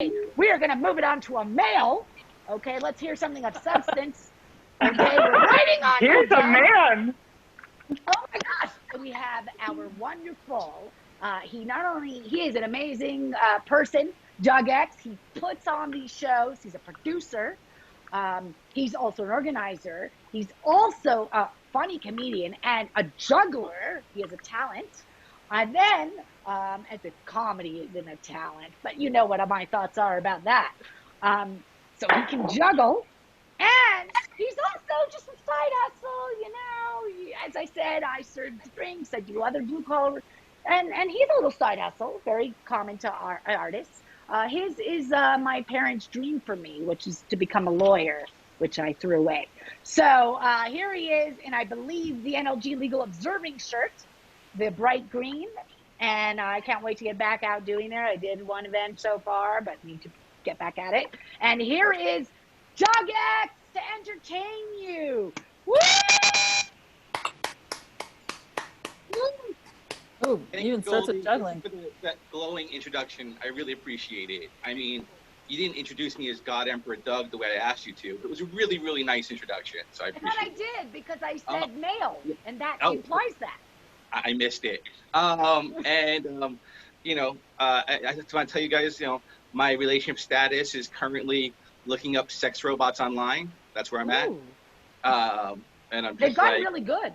we are going to move it on to a male. Okay, let's hear something of substance. Okay, we're writing on Here's a man. Oh my gosh! We have our wonderful. He is an amazing person, Doug X. He puts on these shows. He's a producer. He's also an organizer. He's also a funny comedian and a juggler. He has a talent. And then, as if comedy isn't a talent, but you know what my thoughts are about that. So he can juggle, and he's also just a side hustle, as I said, I serve drinks, I do other blue collar, and he's a little side hustle, very common to our artists. His is my parents' dream for me, which is to become a lawyer, which I threw away. So here he is, and I believe the NLG Legal Observing shirt, the bright green, and I can't wait to get back out doing there. I did one event so far, but need to get back at it. And here is Doug X to entertain you. Woo! Oh, even starts with juggling. For that glowing introduction, I really appreciate it. I mean, you didn't introduce me as God Emperor Doug the way I asked you to. It was a really, really nice introduction, so I appreciate it. And I did, because I said male, and that implies that. I missed it. I just want to tell you guys, my relationship status is currently looking up sex robots online. That's where I'm at. And I'm just They've gotten really good.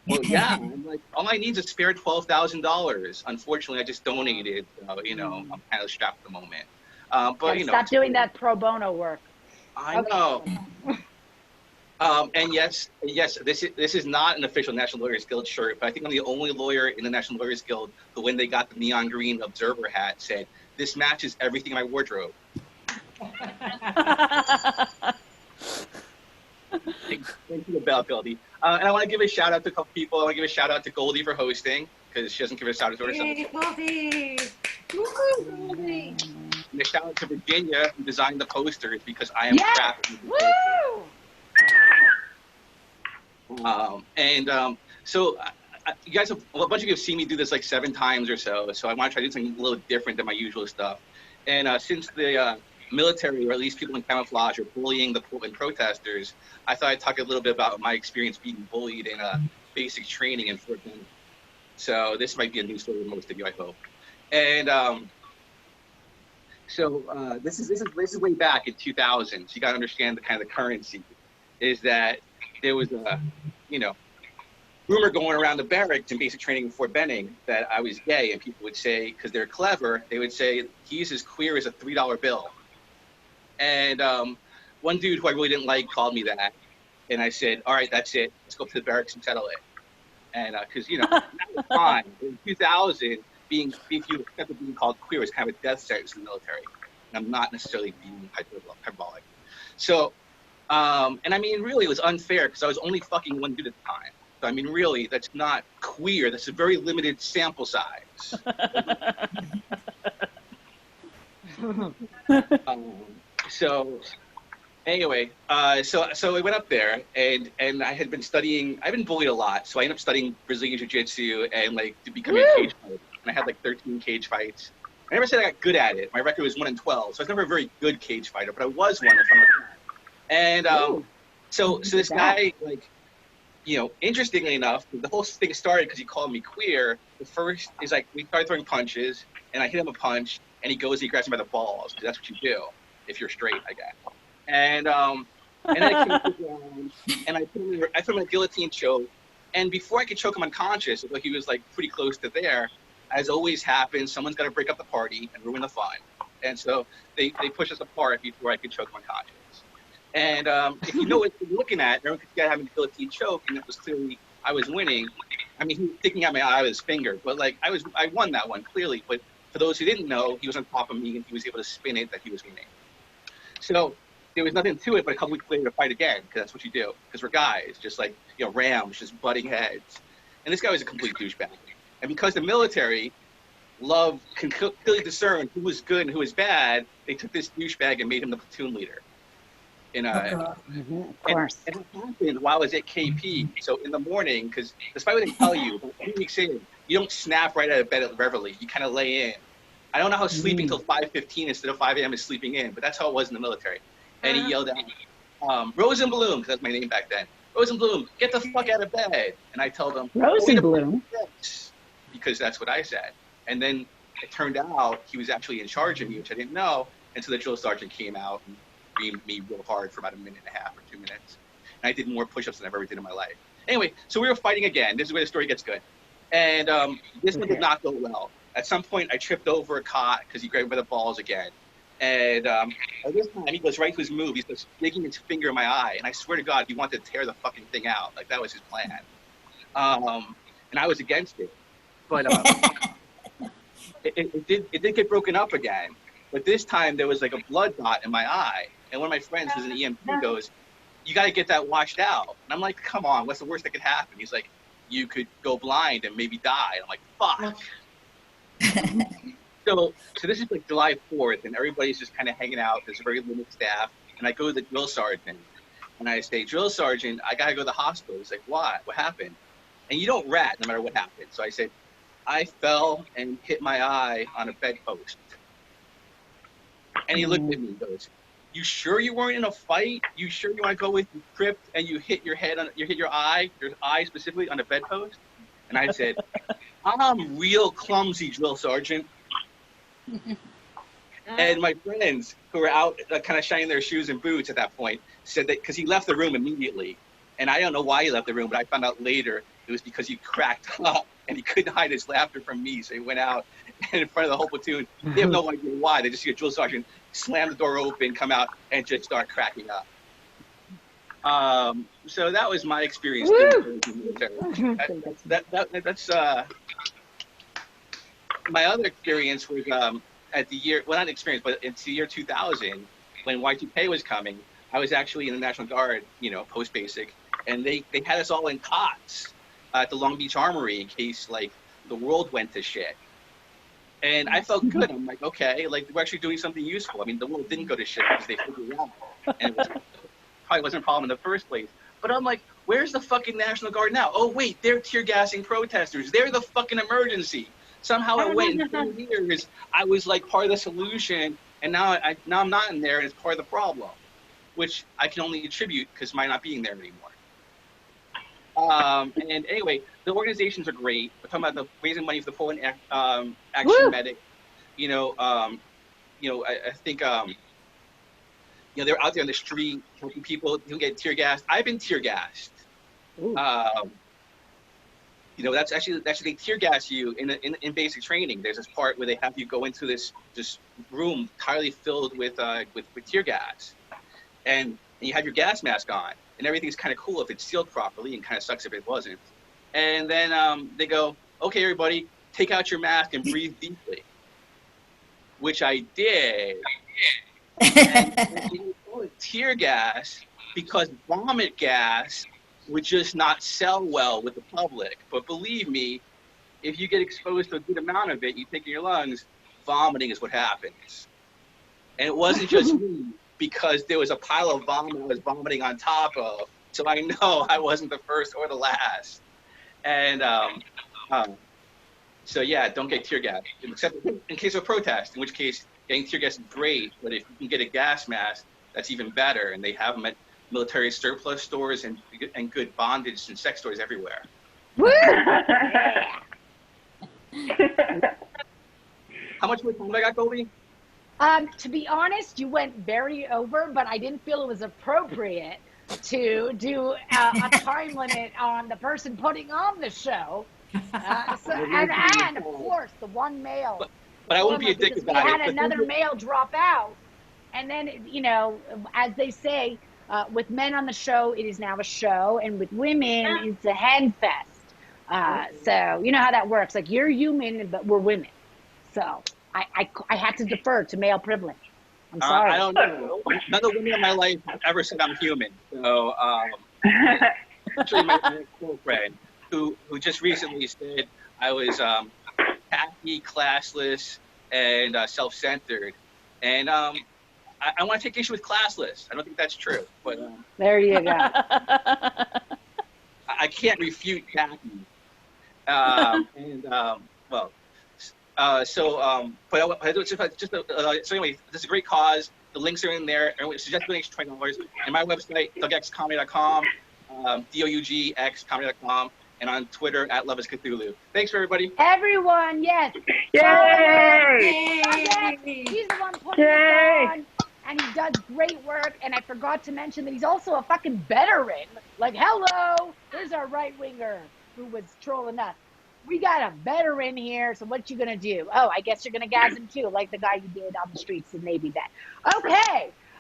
Well, yeah. I'm like, all I need is a spare $12,000. Unfortunately, I just donated. I'm kind of strapped at the moment. Stop doing that pro bono work. I know. And yes, this is not an official National Lawyers Guild shirt, but I think I'm the only lawyer in the National Lawyers Guild who, when they got the neon green observer hat, said, "This matches everything in my wardrobe." Thank you, Goldie. And I want to give a shout out to a couple people. I want to give a shout out to Goldie for hosting, because she doesn't give a shout out to herself. Hey, Goldie! Goldie! And a shout out to Virginia, who designed the posters, because I am crap. Woo! So you guys, a bunch of you have seen me do this like 7 times or so. So I want to try to do something a little different than my usual stuff. And since the military, or at least people in camouflage, are bullying the Portland protesters, I thought I'd talk a little bit about my experience being bullied in basic training in Fort Benning. So this might be a new story to most of you, I hope. And this is way back in 2000. So you got to understand the kind of the currency is that there was a rumor going around the barracks in basic training in Fort Benning that I was gay, and people would say, because they're clever, they would say he's as queer as a $3 bill. And one dude who I really didn't like called me that, and I said, "All right, that's it. Let's go up to the barracks and settle it." And because that was fine. In 2000, if you accepted being called queer was kind of a death sentence in the military, and I'm not necessarily being hyperbolic. So, and I mean, really, it was unfair because I was only fucking one dude at the time. So I mean, really, that's not queer. That's a very limited sample size. So anyway, so I went up there, and I had been studying. I've been bullied a lot, so I ended up studying Brazilian Jiu-Jitsu and to becoming a cage fighter. And I had like 13 cage fights. I never said I got good at it. My record was 1-12, so I was never a very good cage fighter, but I was one. And so this guy, interestingly enough, the whole thing started because he called me queer. The first is we started throwing punches, and I hit him a punch, and he grabs me by the balls, because that's what you do if you're straight, I guess. And then I came to the ground, and I put him in a guillotine choke. And before I could choke him unconscious, although he was pretty close to there, as always happens, someone's got to break up the party and ruin the fun. And so they pushed us apart before I could choke him unconscious. And if you know what you're looking at, everyone could having a guillotine choke, and it was clearly I was winning. I mean, he was sticking out my eye with his finger, but I won that one clearly. But for those who didn't know, he was on top of me, and he was able to spin it that he was winning. So there was nothing to it, but a couple weeks later to fight again, because that's what you do. Because we're guys, just rams, just butting heads. And this guy was a complete douchebag. And because the military can clearly discern who was good and who was bad, they took this douchebag and made him the platoon leader. Of course. And it happened while I was at KP. So in the morning, because despite what they tell you, 2 weeks in, you don't snap right out of bed at Beverly. You kind of lay in. I don't know how sleeping till 5:15 instead of 5 a.m. is sleeping in, but that's how it was in the military. And he yelled out, Rosenblum, because that's my name back then. Rosenblum, get the fuck out of bed. And I told him, Rosenblum? because that's what I said. And then it turned out he was actually in charge of me, which I didn't know. And so the drill sergeant came out and beamed me real hard for about a minute and a half or 2 minutes. And I did more push-ups than I've ever did in my life. Anyway, so we were fighting again. This is where the story gets good. And this one did not go well. At some point, I tripped over a cot because he grabbed me by the balls again. And at this time, he goes right to his move. He's just sticking his finger in my eye. And I swear to God, he wanted to tear the fucking thing out. Like, that was his plan. And I was against it. But it did get broken up again. But this time, there was like a blood dot in my eye. And one of my friends, who's an EMT, goes, you got to get that washed out. And I'm like, come on, what's the worst that could happen? He's like, you could go blind and maybe die. And I'm like, fuck. So this is like July 4th, and everybody's just kind of hanging out. There's a very limited staff. And I go to the drill sergeant, and I say, drill sergeant, I got to go to the hospital. He's like, what? What happened? And you don't rat no matter what happened. So I said, I fell and hit my eye on a bedpost. And he looked at me and goes, you sure you weren't in a fight? You sure you want to go with you tripped and you hit your eye specifically on a bedpost? And I said, I'm real clumsy, drill sergeant. And my friends who were out kind of shining their shoes and boots at that point said that because he left the room immediately. And I don't know why he left the room, but I found out later it was because he cracked up and he couldn't hide his laughter from me. So he went out and in front of the whole platoon. They have no idea why. They just see a drill sergeant slam the door open, come out, and just start cracking up. So that was my experience. That's my other experience was at the year, well, not experience, but it's the year 2000 when Y2K was coming. I was actually in the National Guard, post basic, and they had us all in cots at the Long Beach Armory in case like the world went to shit. And I felt good. I'm like, okay, like we're actually doing something useful. I mean, the world didn't go to shit because they figured it out, and it probably wasn't a problem in the first place. But I'm like, where's the fucking National Guard now? Oh wait, they're tear gassing protesters. They're the fucking emergency. Somehow I went in 10 years. I was like part of the solution, and now I'm not in there, and it's part of the problem, which I can only attribute because my not being there anymore. And anyway, the organizations are great. We're talking about the raising money for the Portland Action Medic. I think they're out there on the street helping people who get tear gassed. I've been tear gassed. That's actually they tear gas you in basic training. There's this part where they have you go into this room entirely filled with tear gas, and you have your gas mask on, and everything's kind of cool if it's sealed properly, and kind of sucks if it wasn't. And then they go, okay, everybody, take out your mask and breathe deeply, which I did. And you call it tear gas because vomit gas would just not sell well with the public. But believe me, if you get exposed to a good amount of it, you take in your lungs, vomiting is what happens. And it wasn't just me, because there was a pile of vomit I was vomiting on top of. So I know I wasn't the first or the last. And so yeah, don't get tear gas, except in case of a protest, in which case getting tear gas is great. But if you can get a gas mask, that's even better. And they have them at military surplus stores and good bondage and sex stores everywhere. How much more time I got, Goldie? To be honest, you went very over, but I didn't feel it was appropriate to do a time limit on the person putting on the show. And of course, the one male. But I won't be a dick about it. We had another male drop out. And then, as they say, with men on the show, it is now a show. And with women, it's a hen fest. So you know how that works. Like, you're human, but we're women. So I had to defer to male privilege. I'm sorry. I don't know. None of the women in my life have ever said I'm human. So, actually, my girlfriend, who just recently said I was tacky, classless, and self-centered. And I want to take issue with classless. I don't think that's true. But there you go. I can't refute tacky. So anyway, this is a great cause. The links are in there. And suggest donation $20. And my website, dougxcomedy.com, dougxcomedy.com, and on Twitter at Love is Cthulhu. Thanks, everybody. Everyone, yes. Yay! He's the one putting this on, and he does great work. And I forgot to mention that he's also a fucking veteran. Like, hello, there's our right winger who was trolling us. We got a veteran here, so what you gonna do? Oh, I guess you're gonna gas him too, like the guy you did on the streets in Navy then. Okay,